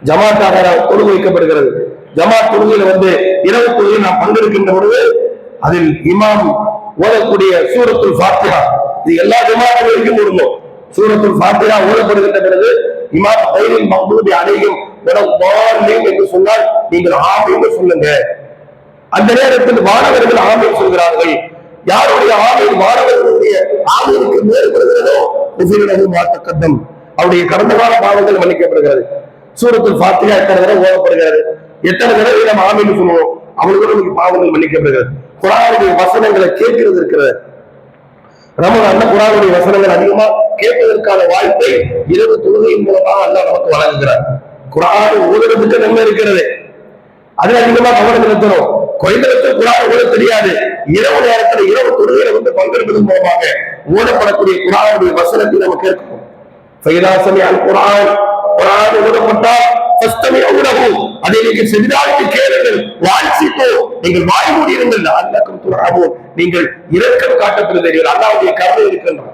ஜமாத்தாக தொழுகை வைக்கப்படுகிறது. ஜமாத் தொழுகையில இரவு தொழுகையில் நாம் பங்கெடுக்கின்ற பொழுது அதில் இமாம் ஓதக்கூடிய சூரத்துல் ஃபாத்திஹா, இது எல்லா ஜமாத்துகளுக்கும் ஓடணும். சூரத்துல் ஃபாத்திஹா ஓதப்படுகின்ற பொழுது இமாம் கைரில் மக்தூபி அலைஹிம் வலல்லாஹீன் என்று சொன்னால் நீங்கள் ஆமீன் சொல்லுங்க. அந்த நேரத்தில் மாணவர்கள் ஆமீன் சொல்கிறார்கள். யாருடைய ஆமீன் மாணவர்களுடைய ஆமீனுக்கு மேற்படுகிறதோ மாத்தக்கத்தம், அவருடைய கடந்த கால பாவங்கள் மன்னிக்கப்படுகிறது. சூரத்துல் ஃபாத்திஹா எத்தனை தடவை ஓதப்படுகிறது, எத்தனை தடவை நம்ம ஆமீன் சொல்லுவோம், அவர்களுக்கு பாவங்கள் மன்னிக்கப்படுகிறது. குர்ஆனுடைய வசனங்களை கேட்கிறது இருக்கிறது. ரமலான்ல குர்ஆனுடைய வசனங்கள் அதிகமா கேட்பதற்கான வாய்ப்பை இரவு தொழுகையின் மூலமாக அல்லாஹ் நமக்கு வழங்குகிறார். குர்ஆன் ஓதுறதுக்கு நன்மை இருக்கிறது, அதுல அதிகமா கவனம் செலுத்தணும். குறைந்தபட்சம் குர்ஆன் ஓத தெரியாது, இரவு நேரத்தில் இரவு தொழுகையில பங்கெடுப்பதன் மூலமாக ஓதப்படக்கூடிய குர்ஆனுடைய வசனத்தை நம்ம கேட்கணும். ஃபைதா சமிஅல் குர்ஆன், குர்ஆன் ஓதப்பட்டால் ஃபஸ்தமிஉ லஹு, அதை நீங்கள் செவிதாழ்த்தி கேளுங்கள், வாஞ்சித்தோ நீங்கள் வாய் மூடியிருங்கள், அல்லாஹ்வுக்கும் துர்ஹமூன் நீங்கள் இரக்கம் காட்டப்படுகிறீர்கள், அல்லாஹ்வுடைய கருணை இருக்கின்றார்.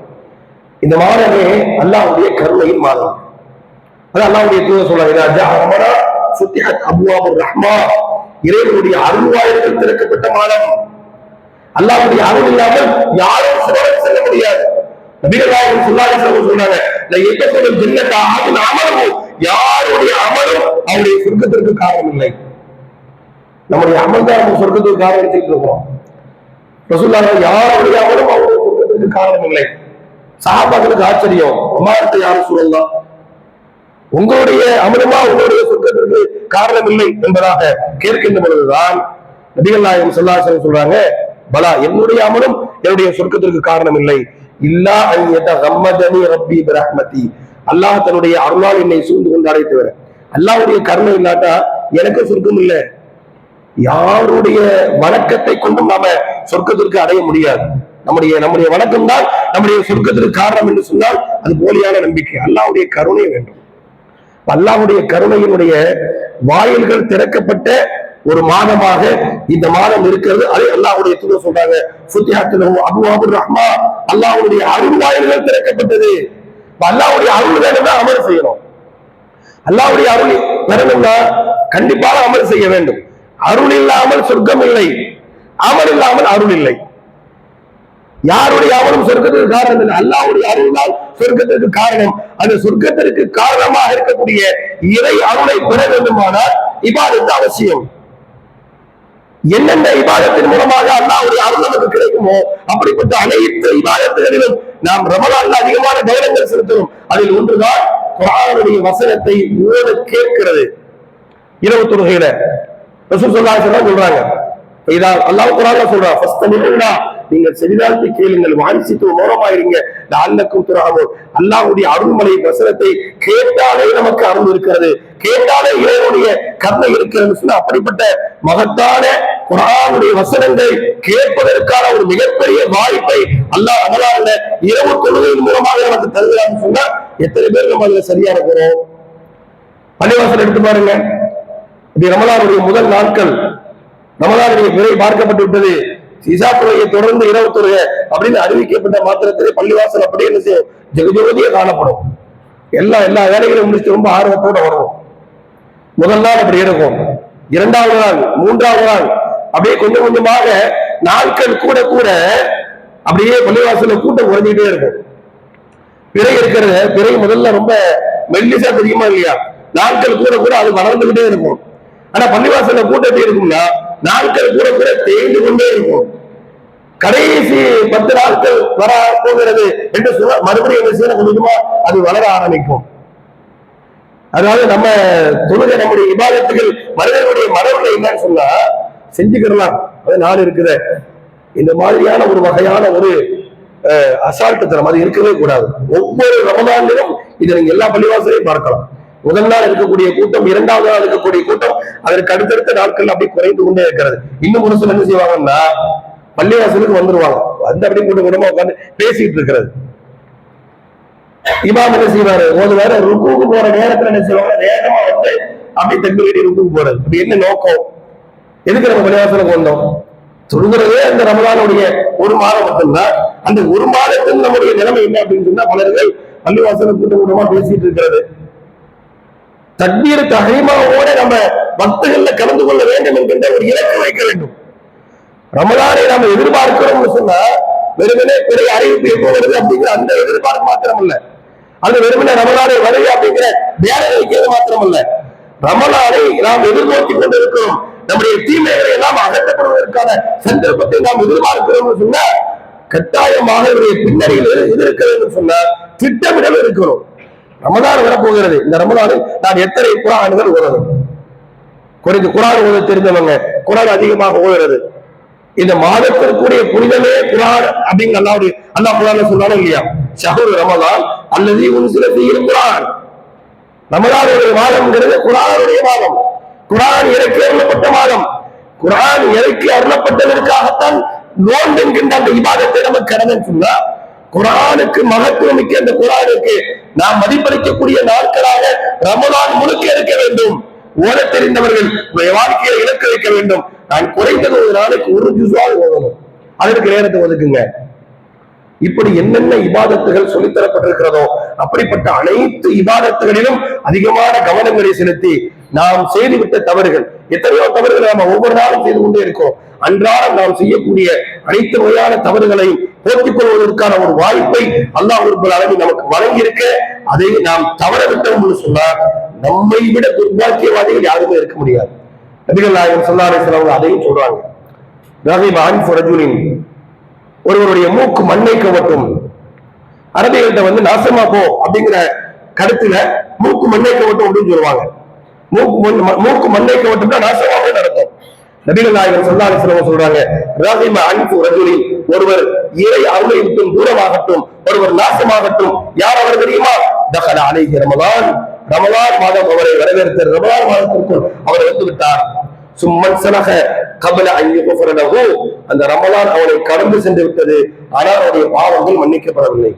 இந்த மாதமே அல்லாஹ்வுடைய கருணையின் மாதம். அது அல்லாஹ்வுடைய தூதர் சொல்றாங்க, ஃபுத்திஹத் அப்வாபுர் ரஹ்மா, இறைவனுடைய அருள்வாயில்கள் திறக்கப்பட்ட மாதம். அல்லாஹ்வுடைய அருள் இல்லாமல் யாரும் சுவனம் செல்ல முடியாது. நபிகள் நாயகம் ஸல்லல்லாஹு அலைஹி வஸல்லம் சொன்னாங்க, யாருடைய அமலும் அவருடைய சொர்க்கத்திற்கு காரணம் இல்லை. நம்முடைய அமல் தான் நம்ம சொர்க்கத்திற்கு காரணம் எடுத்துட்டு இருக்கோம். ரசூலுல்லாஹ் யாருடைய அமலும் அவருடைய சொர்க்கத்திற்கு காரணம் இல்லை. சஹாபாக்களுக்கு ஆச்சரியம், உமார்த்த யார் சொல்லலாம், உங்களுடைய அமலுமா உங்களுடைய சொர்க்கத்திற்கு காரணம் இல்லை என்பதாக கேட்கின்ற பொழுதுதான் நபிகள் நாயகம் ஸல்லல்லாஹு அலைஹி வஸல்லம் சொல்றாங்க, பலா என்னுடைய அமலும் என்னுடைய சொர்க்கத்திற்கு காரணம் இல்லை, இல்லா அன் யதகம்மதனி ரப்பி பிரஹ்மதி, அல்லாஹ் தன்னுடைய அருளால் என்னை சூழ்ந்து கொண்டாடே தவிர அல்லாஹ்வுடைய கருணை இல்லாட்டா எனக்கு சொர்க்கம் இல்லை. யாருடைய வணக்கத்தை கொண்டும் நாம சொர்க்கத்திற்கு அடைய முடியாது. நம்முடைய வணக்கம் தான் நம்முடைய சொர்க்கத்திற்கு காரணம் என்று சொன்னால் அது போலியான நம்பிக்கை. அல்லாஹ்வுடைய கருணை வேண்டும். அல்லாஹ்வுடைய கருணையினுடைய வாயில்கள் திறக்கப்பட்ட ஒரு மாதமாக இந்த மாதம் இருக்கிறது. அதை அல்லாஹ்வுடைய தூதர் சொல்றாங்க, ஃபுத்திஹத் அப்வாபுர் ரஹ்மா, அல்லாஹ்வுடைய அருள் வாயில்கள் திறக்கப்பட்டது. அல்லாஹ்வுடைய அருள் வேணும்னா அமல் செய்யணும். அல்லாஹ்வுடைய அருள் வரணும்னா கண்டிப்பாக அமல் செய்ய வேண்டும். அருள் இல்லாமல் சொர்க்கம் இல்லை, அமல் இல்லாமல் அருள் இல்லை. யாருடைய அமலும் சொர்க்கத்திற்கு காரணம் இல்லை, அல்லாஹ்வுடைய அருள் தான் சொர்க்கத்திற்கு காரணம். அந்த சொர்க்கத்திற்கு காரணமாக இருக்கக்கூடிய இறை அருளை பெற வேண்டுமானால் இபாதத்து அவசியம். என்னென்ன இபாதத்தின் மூலமாக அல்லாஹ்வுடைய அருள் நமக்கு கிடைக்குமோ அப்படிப்பட்ட அனைத்து இபாதத்துகளிலும் நாம் ரமலான்ல அதிகமான கவனங்கள் செலுத்தணும். அதில் ஒன்றுதான் குர்ஆனுடைய வசனத்தை ஓத கேட்கிறது. இரவு தொழுகையில ரசூல் ஸல்லல்லாஹு அலைஹி வஸல்லம் சொல்றாங்க, அல்லாஹ் குர்ஆன்ல சொல்றான், ஃபஸ்தமிஉனா நீங்கள் செவிதாழ்த்தி கேளுங்கள், வாஞ்சித்து மௌனமாயிருங்க, லஅல்லக்கும் துர்ஹமூன். அல்லாஹ்வுடைய அருள்மலை வசனத்தை கேட்டாலே நமக்கு அருள் இருக்கிறது, கேட்டாலே இறைவனுடைய கருணை இருக்கிறது சொன்னா அப்படிப்பட்ட மகத்தான குர்ஆனுடைய வசனங்களை கேட்பதற்கான ஒரு மிகப்பெரிய வாய்ப்பை அல்லாஹ் ரமலான்ல இரவு தொழுகையின் மூலமாக நமக்கு தருகிறான்னு சொன்னா எத்தனை பேர் நம்ம அதுல சரியா இருக்கிறோம்? பள்ளிவாசல் எடுத்து பாருங்க. இப்படி ரமலானுடைய முதல் நாட்கள் ரமலானுடைய பிறை பார்க்கப்பட்டு விட்டது, இசா தொழுகையை தொடர்ந்து இரவு தொழுகை அப்படின்னு அறிவிக்கப்பட்ட மாத்திரத்திலே பள்ளிவாசல் அப்படியே என்ன செய்யும், ஜெகஜோதியா காணப்படும். எல்லா வேலைகளையும் முடிச்சு ரொம்ப ஆர்வத்தோட வருவோம். முதல் நாள் அப்படி இருக்கும், இரண்டாவது நாள், மூன்றாவது நாள் அப்படியே கொஞ்சம் கொஞ்சமாக நாட்கள் கூட கூட அப்படியே பள்ளிவாசல கூட்டம் குறைஞ்சிட்டே இருக்கும். பிறை இருக்கிறது, பிறை முதல்ல ரொம்ப மெல்லிசா தெரியுமா இல்லையா, நாட்கள் கூட கூட அது வளர்ந்துகிட்டே இருக்கும். ஆனா பள்ளிவாசல கூட்டம் எப்படி இருக்கும்னா நாட்கள் கூட கூட தேய்ந்து கொண்டே இருக்கும். கடைசி 10 நாட்கள் வர போகிறது என்று சொன்னா மறுபடியும் என்ன செய்யணும், கொஞ்சமா அது வளர ஆரம்பிக்கும். அதாவது நம்ம தொழுகை நம்முடைய இபாதத்துகள் மனிதர்களுடைய மனநிலை என்னன்னு சொன்னா செஞ்சுக்கிடலாம், அது நாள் இருக்குது, இந்த மாதிரியான ஒரு வகையான ஒரு அசால்ட்டு தரம் அது இருக்கவே கூடாது. ஒவ்வொரு ரமலானிலும் இதை நீங்க எல்லா பள்ளிவாசலையும் பார்க்கலாம். முதல் நாள் இருக்கக்கூடிய கூட்டம், இரண்டாவது நாள் இருக்கக்கூடிய கூட்டம், அதற்கு அடுத்தடுத்த நாட்கள் அப்படி குறைந்து கொண்டே இருக்கிறது. இன்னும் ஒரு சில என்ன செய்வாங்கன்னா பள்ளிவாசலுக்கு வந்துருவாங்க, வந்து அப்படி கூட்டம் கூட்டமா உட்காந்து பேசிட்டு இருக்கிறது. இமாம் என்ன செய்வாரு, ஒரு வேற ருக்குவுக்கு போற நேரத்துல என்ன செய்வாங்க, வேகமா வந்து அப்படி தக்பீர் ருக்குவுக்கு போறது. அப்படி என்ன நோக்கம், எதுக்கு நம்ம பள்ளிவாசலுக்கு வந்தோம்? சொல்கிறதே அந்த ரமலானுடைய ஒரு மாதம் மட்டும்தான். அந்த ஒரு மாதத்தில் நம்முடைய நிலைமை என்ன அப்படின்னு சொன்னா பலர்கள் பள்ளிவாசலுக்கு கூட்டம் கூட்டமா பேசிட்டு இருக்கிறது. தக்பீர் தஹ்ரீமாவோட நம்ம பக்தர்கள்ல கலந்து கொள்ள வேண்டும் என்கின்ற ஒரு இலக்கு வைக்க வேண்டும். ரமலானை நாம எதிர்பார்க்கிறோம்னு சொன்னா வெறுமனே பெரிய அறிவிப்பு எப்போ வருது அப்படிங்கிற அந்த எதிர்பார்ப்பு மாத்திரம் இல்ல, அது வெறுமனே ரமலானை வருது அப்படிங்கிற வேலை வைக்கிறது மாத்திரம் இல்ல, ரமலானை நாம் எதிர்நோக்கி கொண்டு இருக்கிறோம். நம்முடைய தீமைகளை எல்லாம் அகற்றப்படுவதற்கான சந்தர்ப்பத்தை நாம் எதிர்பார்க்கிறோம்னு சொன்னா கட்டாயமாக பின்னணியில் எது இருக்கிறது சொன்னா திட்டமிடல் இருக்கிறோம். ரமலான் வரப்போகிறது, இந்த ரமலானில் நான் எத்தனை குர்ஆன்கள் ஓதணும், குறைந்து குர்ஆன் ஓத தெரிந்தவங்க குர்ஆன் அதிகமாக ஓதுறது. இந்த மாதத்திற்குரிய புனிதமே குர்ஆன் அப்படிங்கிற அல்லாஹ் குர்ஆன்ல சொல்றானோ இல்லையா, ஷஹ்ரு ரமலான் அல்லதி உன்சில ஃபீஹில் குர்ஆன். ரமலானுடைய மாதம்ங்கிறது குர்ஆனுடைய மாதம், குர்ஆன் இறக்கி அருளப்பட்ட மாதம். குர்ஆன் இறக்கி அருளப்பட்டதற்காகத்தான் நோன்பு என்கின்ற அந்த இபாதத்தை நமக்கு கடமைன்னு சொன்னா குர்ஆனுக்கு மகத்துவம் மிக்க அந்த குர்ஆனுக்கு நாம் மதிப்பளிக்கக்கூடிய நாட்களாக ரமலான் முழுக்க இருக்க வேண்டும். ஓட தெரிந்தவர்கள் வாழ்க்கையை இலக்க வைக்க வேண்டும். நான் குறைந்தது ஒரு நாளைக்கு ஒரு ஜுஸாவது ஓதணும், அதற்கு நேரத்தை ஒதுக்குங்க. இப்படி என்னென்ன இபாதத்துகள் சொல்லித்தரப்பட்டிருக்கிறதோ அப்படிப்பட்ட அனைத்து இபாதத்துகளிலும் அதிகமான கவனங்களை செலுத்தி நாம் செய்துவிட்ட தவறுகள், எத்தனையோ தவறுகளை நாம ஒவ்வொரு நாளும் செய்து கொண்டே இருக்கோம். அன்றாடம் நாம் செய்யக்கூடிய அனைத்து வகையான தவறுகளையும் போக்கிக் கொள்வதற்கான ஒரு வாய்ப்பை அல்லாஹ் ரப்பல் ஆலமீன் நமக்கு வழங்கியிருக்க, அதை நாம் தவற விட்டோம்னு சொன்னால் நம்மை விட துர்பாக்கியவாதிகள் யாருமே இருக்க முடியாது. நபிகள் நாயகம் ஸல்லல்லாஹு அலைஹி வஸல்லம் அதையும் சொல்றாங்க. ஒருவருடைய மூக்கு மண்ணை கவட்டும், அரபிகள்கிட்ட நாசமா போ அப்படிங்கிற கருத்துல மூக்கு மண்ணை கவட்டும் அப்படின்னு சொல்லுவாங்க. மூக்கு மண்ணை கவட்டும்னா நாசமா போய் நடத்தும். நபிகள் நாயகம் ஸல்லல்லாஹு அலைஹி வஸல்லம் சொல்றாங்க, ரஹிம அன்ஃபு ரஜுலின், ஒருவர் இறை அருளை விட்டு தூரமாகட்டும், ஒருவர் நாசமாகட்டும். யார் அவர் தெரியுமா? தகல அலைஹி ரமலான், ரமலான் மாதம் அவரை வரவேற்ற ரமலான் மாதத்திற்குள் அவர் வந்து விட்டார். சும்மன் சலக கபல அய்யுஃபரலஹு, அந்த ரமலான் அவனை கடந்து சென்று விட்டது, ஆனால் அவருடைய பாவங்கள் மன்னிக்கப்படவில்லை.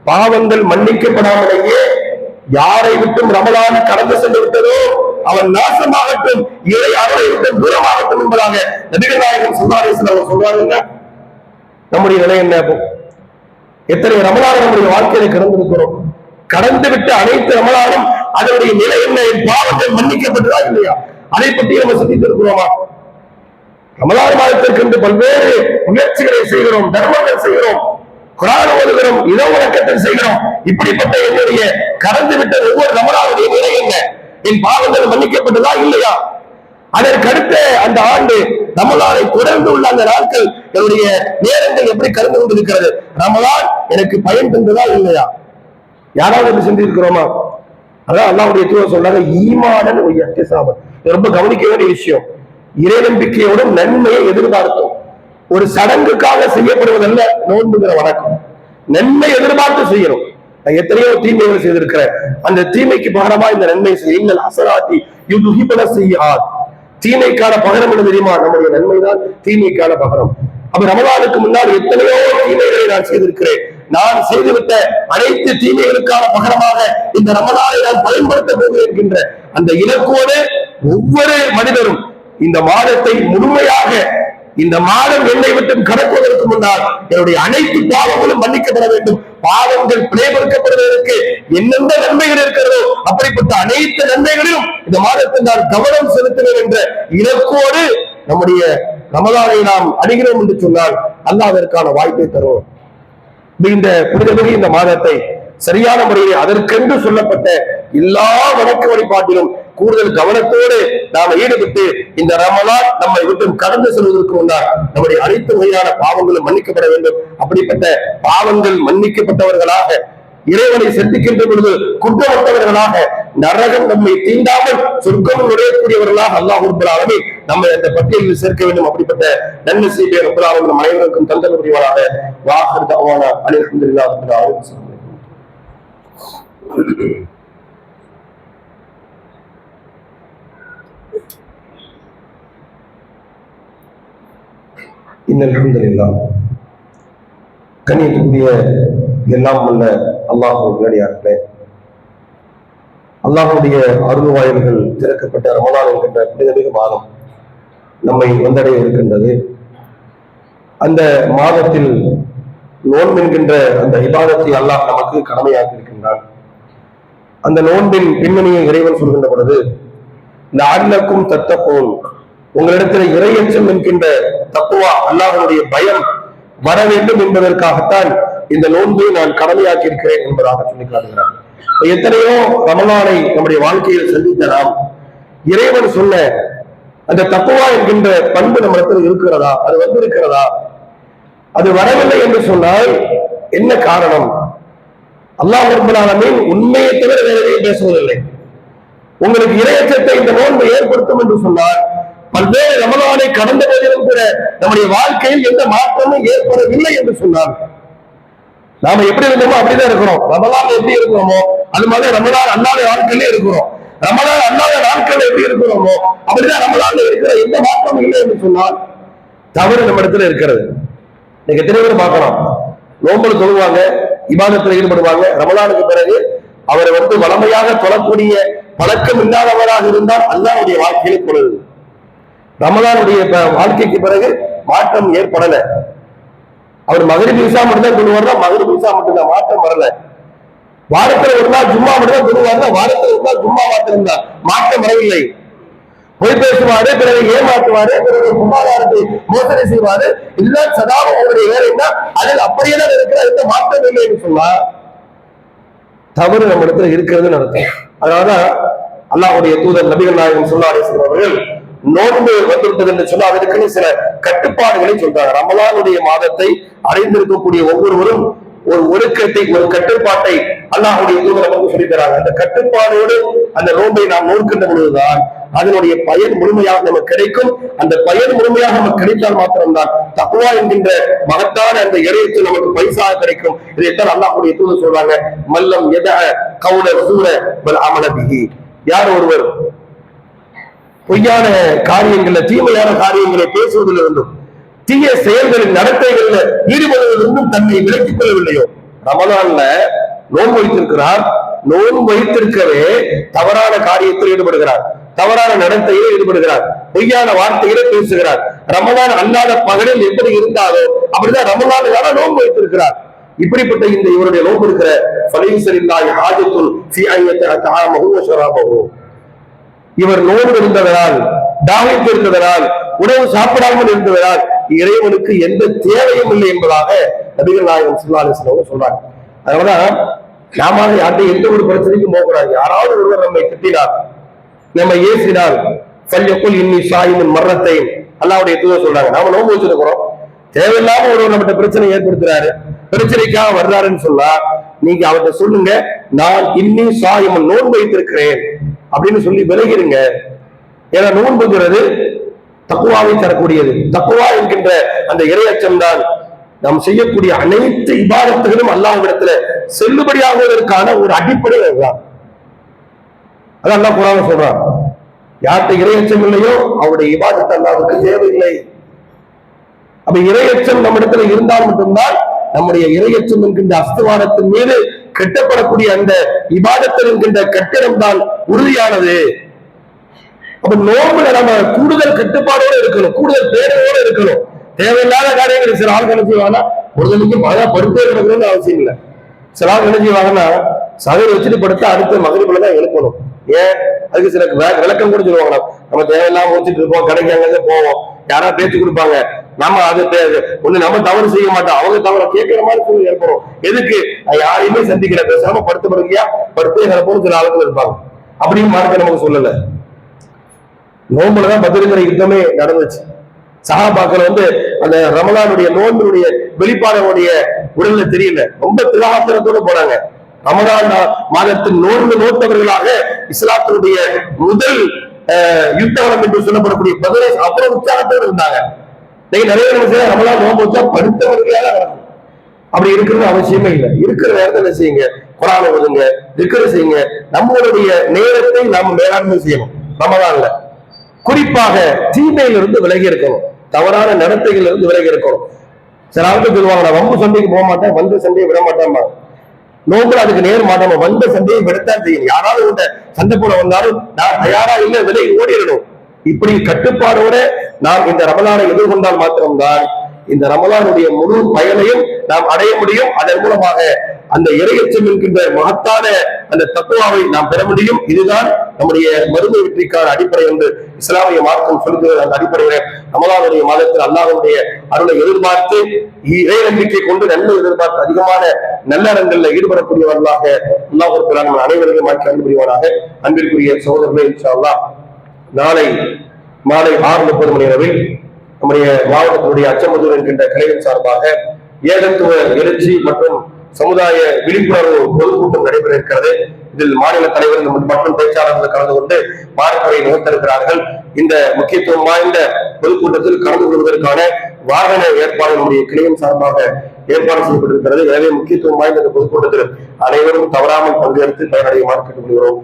பாவங்கள் மன்னிக்கப்படாமலேயே யாரை விட்டும் ரமலான் கடந்து சென்று விட்டதோ அவன் நாசமாகட்டும், இறை அருளை விட்டு தூரமாகட்டும் என்பதாக நபிகள் நாயகம் ஸல்லல்லாஹு அலைஹி வஸல்லம் சொல்றாங்க. நம்முடைய நிலை என்ன? எத்தனை ரமலான் நம்முடைய வாழ்க்கையில கடந்திருக்கிறோம்? கடந்து விட்டு அனைத்து ரமலானும் அதனுடைய நிலை என்ன? பாவங்கள் மன்னிக்கப்பட்டதா இல்லையா? அதை பற்றி நம்ம சிந்தித்திருக்கிறோமா? ரமலான் மாதத்திற்கு பல்வேறு முயற்சிகளை செய்கிறோம், தர்மங்கள் செய்கிறோம், குர்ஆன் ஓதுகிறோம், இரவு வணக்கத்தை செய்கிறோம். இப்படிப்பட்ட என்னுடைய கடந்து விட்ட ஒவ்வொரு ரமலானுடைய நிலை என்ன? என் பாவங்கள் மன்னிக்கப்பட்டதா இல்லையா? அதற்கடுத்த அந்த ஆண்டு ரமலானை தொடர்ந்து உள்ள அந்த நாட்கள் என்னுடைய நேரங்கள் எப்படி கடந்து கொண்டிருக்கிறது? ரமலான் எனக்கு பயன் தந்ததா இல்லையா? யாராவது சிந்திக்கிறோமா? அதான் அல்லாஹ்வுடைய தூதர் சொன்னாங்க, ஈமானன் ஒ இஹ்திசாபன். ரொம்ப கவனிக்க வேண்டிய விஷயம். இறை நம்பிக்கையோடும் நன்மையை எதிர்பார்த்தோம். ஒரு சடங்குக்காக செய்யப்படுவதல்ல நோன்புங்கிற வணக்கம். நன்மை எதிர்பார்த்து செய்யணும். எத்தனையோ தீமைகள் செய்திருக்கிறேன், அந்த தீமைக்கு பகரமா இந்த நன்மை செய்யுங்கள். அசராத்தி யுதுஹிபன ஸய்யிஆத், தீமைக்கான பகரம் என்ன தெரியுமா? நம்முடைய நன்மைதான் தீமைக்கான பகரம். அப்ப ரமலானுக்கு முன்னால் எத்தனையோ தீமைகளை நான் செய்திருக்கிறேன். நான் செய்துவிட்ட அனைத்து தீமைகளுக்கான பகரமாக இந்த ரமலானை நான் பயன்படுத்த போகிறேன் என்கின்ற அந்த இலக்கோடு ஒவ்வொரு மனிதரும் இந்த மாதத்தை முழுமையாக, இந்த மாதம் என்னை விட்டு கடக்குவதற்கு முன்னால் என்னுடைய அனைத்து பாவங்களும் மன்னிக்கப்பட வேண்டும். பாவங்கள் பிழைபடுத்தப்படுவதற்கு என்னென்ன நன்மைகள் இருக்கிறதோ அப்படிப்பட்ட அனைத்து நன்மைகளிலும் இந்த மாதத்தில் நான் கவனம் செலுத்துவேன் என்ற இலக்கோடு நம்முடைய ரமலானை நாம் அடைகிறோம் என்று சொன்னால் அல்லாஹ் அதற்கான வாய்ப்பை தருவோம். இந்த புனிதமிகு இந்த மாதத்தை சரியான முறையில் அதற்கென்று சொல்லப்பட்ட எல்லா வணக்க வழிபாட்டிலும் கூடுதல் கவனத்தோடு நாம ஈடுபட்டு இந்த ரமலான் நம்மை விட்டு கடந்து செல்வதற்கு முன்னால் நம்முடைய அனைத்து வகையான பாவங்களும் மன்னிக்கப்பட வேண்டும். அப்படிப்பட்ட பாவங்கள் மன்னிக்கப்பட்டவர்களாக, இறைவனை சந்திக்கின்ற பொழுது குற்றமற்றவர்களாக, நரகம் நம்மை தீண்டாமல் சொர்க்கம் நுழையக்கூடியவர்களாக அல்லாஹ் ரப்பல் ஆலமீன் நம்மை அந்த பட்டியலில் சேர்க்க வேண்டும். அப்படிப்பட்ட நன்மை செய்ய ரப்பல் ஆலமீன் நம் அனைவருக்கும் தந்தல் புரிவானாக. வாஹிர் தஅவானா அல்ஹம்துலில்லாஹி ரப்பில் ஆலமீன். இன்னல் ஹம்துலில்லாஹ். கண்ணியத்துக்குரிய எல்லாம் உள்ள அல்லாஹ்வின் நல்லடியார்களே, அல்லாஹ்வுடைய அருள் வாயில்கள் திறக்கப்பட்ட ரமலான் என்கின்ற புனிதமிகு மாதம் நம்மை வந்தடைய இருக்கின்றது. அந்த மாதத்தில் நோன்பு என்கின்ற அந்த இபாதத்தை அல்லாஹ் நமக்கு கடமையாக்கி இருக்கின்றான். அந்த நோன்பின் பின்னணியை இறைவன் சொல்கின்ற பொழுது, லஅல்லக்கும் தத்தகூன், உங்களிடத்தில் இறையச்சம் என்கின்ற தக்குவா, அல்லாஹ்வுடைய பயம் வர வேண்டும் என்பதற்காகத்தான் இந்த நோன்பை நான் கடமையாக்கி இருக்கிறேன் என்பதாக சொல்லி காட்டுகிறார். எத்தனையோ ரமலானை நம்முடைய வாழ்க்கையில் சந்தித்த நாம் இறைவன் சொன்ன அந்த தக்குவா என்கின்ற பண்பு நம்மிடத்தில் இருக்கிறதா? அது வந்திருக்கிறதா? அது வரவில்லை என்று சொன்னால் என்ன காரணம்? அல்லாஹ் ரப்பல் ஆலமீன் உண்மையை தவிர வேற எதையும் பேசுவதில்லை. உங்களுக்கு இறையச்சத்தை இந்த நோன்பு ஏற்படுத்தும் என்று சொன்னால், பல்வேறு ரமலானை கடந்த போதிலும் கூட நம்முடைய வாழ்க்கையில் எந்த மாற்றமும் ஏற்படவில்லை என்று சொன்னால், நாம எப்படி இருந்தோமோ அப்படிதான் இருக்கிறோம். ரமலான் எப்படி இருக்கிறோமோ அது மாதிரி ரமலான் அல்லாத வாழ்க்கையிலே இருக்கிறோம். ரமலான் அல்லாத நாட்கள் எப்படி இருக்கிறோமோ அப்படிதான் ரமலான்ல இருக்கிற எந்த மாற்றமும் இல்லை என்று சொன்னால் தவறு நம்ம இடத்துல இருக்கிறது. நீங்க எத்தனை பேர் பார்க்கலாம், நோன்புல தொழுவாங்க, இபாதத்துல ஈடுபடுவாங்க, ரமலானுக்கு பிறகு அவரை வளமையாக தொழக்கூடிய பழக்கம் இல்லாதவராக இருந்தால் அல்லாஹ்வுடைய வாழ்க்கையில பொழுது ரமலானுடைய வாழ்க்கைக்கு பிறகு மாற்றம் ஏற்படல. அவர் மகரிப் இஷா மட்டும் தான் சொல்லுவார்னா மகரிப் இஷா மட்டும்தான், மாற்றம் வரல. வாரத்தில் ஒரு நாள் ஜும்மா மட்டும் தான் சொல்லுவார்னா வாரத்தில் ஒரு நாள் ஜும்மா மாத்திருந்தார், மாற்றம் வரவில்லை. பொய் பேசுவாரு, பிறகு ஏமாற்றுவாரு, பிறகு பொருளாதாரத்தை மோசடி செய்வாரு. இதுதான் சதாவும் அவருடைய வேலைன்னா அதில் அப்படியே தான் இருக்கிற எந்த மாற்றம் இல்லைன்னு சொன்னா தவறு நம்ம இடத்துல இருக்கிறது நடக்கும். அதனாலதான் அல்லாஹ்வுடைய தூதர் நபிகள் நாயகம் ஸல்லல்லாஹு அலைஹி வஸல்லம் அவர்கள் நோன்பு வந்துவிட்டது என்று சொன்னா அதற்குன்னு சில கட்டுப்பாடுகளை சொல்றாங்க. ரமலானுடைய மாதத்தை அடைந்திருக்கக்கூடிய ஒவ்வொருவரும் ஒரு ஒழுக்கத்தை, ஒரு கட்டுப்பாட்டை அல்லாஹ்வுடைய தூதர் நமக்கு சொல்லித் தராங்க. அந்த கட்டுப்பாடோடு அந்த நோன்பை நாம் நோக்கின்ற பொழுதுதான் அதனுடைய பயன் முழுமையாக நமக்கு கிடைக்கும். அந்த பயன் முழுமையாக நமக்கு கிடைத்தால் மாத்திரம்தான் தக்வா என்கின்ற மகத்தான அந்த இறையத்தில் நமக்கு பைசா கிடைக்கும். இதைத்தான் அல்லாஹ்வுடைய தூதர் சொல்றாங்க, மல்லம் யதஅ கௌல ஸூர வல் அமல பிஹி. யார் ஒருவர் பொய்யான காரியங்கள்ல, தீமையான காரியங்களை பேசுவதிலிருந்தும் தீய செயல்களின் நடத்தைகள்ல ஈடுபடுவதிலிருந்தும் தன்னை விலக்கிக் கொள்ளவில்லையோ, ரமலான்ல நோன்பு வைத்திருக்கிறார், நோன்பு வைத்திருக்கவே தவறான காரியத்தில் ஈடுபடுகிறார், தவறான நடத்தையில் ஈடுபடுகிறார், பொய்யான வார்த்தையில பேசுகிறார். ரமலான் அல்லாத பகலில் எப்படி இருந்தாலோ அப்படிதான் ரமலானுக்கான நோன்பு வைத்திருக்கிறார். இப்படிப்பட்ட இந்த இவருடைய நோன்பு இருக்கிற ஃபலைஸலில்லாஹி ஹாஜத்துன் ஃபீ அன் யதஅ தஆமஹு வ ஷராபஹு. இவர் நோன்பு இருந்ததனால், தாகித்து இருந்ததனால், உணவு சாப்பிடாமல் இருந்ததனால் இறைவனுக்கு எந்த தேவையும் இல்லை என்பதாக நபிகள் நாயகம் ஸல்லல்லாஹு அலைஹி வஸல்லம் சொல்றாங்க. அதனாலதான் நாம யார்கிட்ட எந்த ஒரு பிரச்சனைக்கும் போகக்கூடாது. யாராவது ஒருவர் நம்மை திட்டினார், நம்ம ஏசினால் ஃபல்யகுல் இன்னி ஸாயிமுன் மர்ரத்தைன், அல்லாஹ்வுடைய தூதர் சொல்றாங்க. நாம நோன்பு வச்சிருக்கிறோம், தேவையில்லாம ஒருவர் நம்மகிட்ட பிரச்சனை ஏற்படுத்துறாரு, பிரச்சனைக்காக வர்றாருன்னு சொன்னா நீங்க அவர்கிட்ட சொல்லுங்க, நான் இன்னி ஸாயிமுன், நோன்பு வைத்திருக்கிறேன் அப்படின்னு சொல்லி விலகிருங்க. ஏன்னா நோன்புங்கிறது தக்வாவை தரக்கூடியது. தக்வா என்கின்ற அந்த இறையச்சம் தான் நாம் செய்யக்கூடிய அனைத்து இபாதத்துகளும் அல்லாஹ்விடத்துல செல்லுபடியாகுவதற்கான ஒரு அடிப்படை. அதுதான் அதான் அல்லாஹ் குர்ஆன்ல சொல்றான், யார்கிட்ட இறையச்சம் இல்லையோ அவருடைய இபாதத்து அல்லாஹ்வுக்கு தேவையில்லை. அப்ப இறையச்சம் நம்ம இடத்துல இருந்தால் மட்டும்தான் நம்முடைய இறையச்சம் என்கின்ற அஸ்திவாரத்தின் மீது கட்டப்படக்கூடிய அந்த இபாதத்தில் என்கின்ற கட்டிடம் தான் உறுதியானது. அப்ப நோம்புல நம்ம கூடுதல் கட்டுப்பாடோடு இருக்கணும், கூடுதல் தேவையோடு இருக்கணும். தேவையில்லாத காரியங்கள் சில ஆள் என்ன செய்வாங்கன்னா, பொழுதுக்கு மழை படுத்தே இருக்கணும்னு அவசியம் இல்லை. சில ஆள் என்ன செய்வாங்கன்னா சகை வச்சுட்டு படுத்தா அடுத்த மகரிபுல தான் எழுப்பணும். ஏன்? அதுக்கு சில விளக்கம் கூட சொல்லுவாங்க. நம்ம தேவையில்லாம வச்சுட்டு இருப்போம், கடைக்கு அங்கே போவோம், யாராவது பேச்சு கொடுப்பாங்க, நம்ம அது ஒண்ணு நம்ம தவறு செய்ய மாட்டோம், அவங்க தவற கேட்கிற மாதிரி சொல்லி ஏற்படும். எதுக்கு? யாரையுமே சந்திக்கிற, பேசாம படுத்து படுக்கையா படுத்தே கிடப்போம் சில ஆளுகள் இருப்பாங்க. அப்படின்னு மார்க்க நமக்கு சொல்லல. நோம்புலதான் பத்ருங்கிற யுத்தமே நடந்துச்சு. சஹாபாக்கள் அந்த ரமலானுடைய நோம்பினுடைய வெளிப்பாடுடைய உடல்ல தெரியல, ரொம்ப திலாத்திரத்தோடு போனாங்க. ரமலான் மாதத்தின் நோன்பு நோட்டவர்களாக இஸ்லாத்தினுடைய முதல் யுத்தம் என்று சொல்லப்படக்கூடிய பதிலை அவ்வளவு உற்சாகத்தோடு இருந்தாங்க. நீங்க நிறைய விஷயம் ரமலான் நோன்பு வச்சா படுத்தவர்களாக நடக்கும். அப்படி இருக்கிறது அவசியமே இல்லை. இருக்கிற நேரத்தை என்ன செய்யுங்க, குர்ஆனை ஓதுங்க, திக்ர் செய்யுங்க. நம்மளுடைய நேரத்தை நாம மேலாண்மை செய்யணும். ரமலான்ல குறிப்பாக தீமையிலிருந்து விலகி இருக்கணும், தவறான நடத்தைகள் இருந்து விலகி இருக்கணும். சில ஆட்கள் சொல்லுவாங்க, நான் வம்பு சண்டைக்கு போக மாட்டேன், வந்த சண்டையை விட மாட்டேன். நோம்புல அதுக்கு நேர் மாட்டாம, வந்த சண்டையை விடத்தான் செய்யணும். யாராவது உங்க சண்டை போட வந்தாலும் நான் தயாரா இல்லை, விலை ஓடிடணும். இப்படி கட்டுப்பாடோட நாம் இந்த ரமலானை எதிர்கொண்டால் மாத்திரம்தான் இந்த ரமலானுடைய முழு பயனையும் நாம் அடைய முடியும். அதன் மூலமாக அந்த இறையச்சம் என்கின்ற மகத்தான அந்த தத்துவாவை நாம் பெற முடியும். இதுதான் நம்முடைய மறுமை வெற்றிக்கான அடிப்படை என்று இஸ்லாமிய மார்க்கம் சொல்லுகிறது. அந்த அடிப்படையில ரமலானுடைய மாதத்தில் அல்லாஹ்வுடைய அருளை எதிர்பார்த்து, இறை நம்பிக்கை கொண்டு நன்மை எதிர்பார்த்து அதிகமான நல்லறங்கள்ல ஈடுபடக்கூடியவர்களாக அல்லாஹ் நம்ம அனைவரையும் மாற்றி அன்புரிவாராக. அன்பிற்குரிய சகோதரர்களே, இன்ஷா அல்லாஹ் நாளை மாலை 6:30 மணி அளவில் நம்முடைய மாவட்டத்தினுடைய அச்சமுதூர் என்கின்ற கலைஞர் சார்பாக ஏகத்துவ எழுச்சி மற்றும் சமுதாய விழிப்புணர்வு பொதுக்கூட்டம் நடைபெற இருக்கிறது. இதில் மாநில தலைவர் மற்றும் பேச்சாளர்கள் கலந்து கொண்டு மார்க்கரை நிகழ்த்திருக்கிறார்கள். இந்த முக்கியத்துவம் வாய்ந்த பொதுக்கூட்டத்தில் கலந்து கொள்வதற்கான வாகன ஏற்பாடு நம்முடைய கிளையின் சார்பாக ஏற்பாடு செய்யப்பட்டிருக்கிறது. எனவே முக்கியத்துவம் வாய்ந்த இந்த பொதுக்கூட்டத்தில் அனைவரும் தவறாமல் பங்கேற்று பயனடைய மார்க்கெட்டுக் கொள்கிறோம்.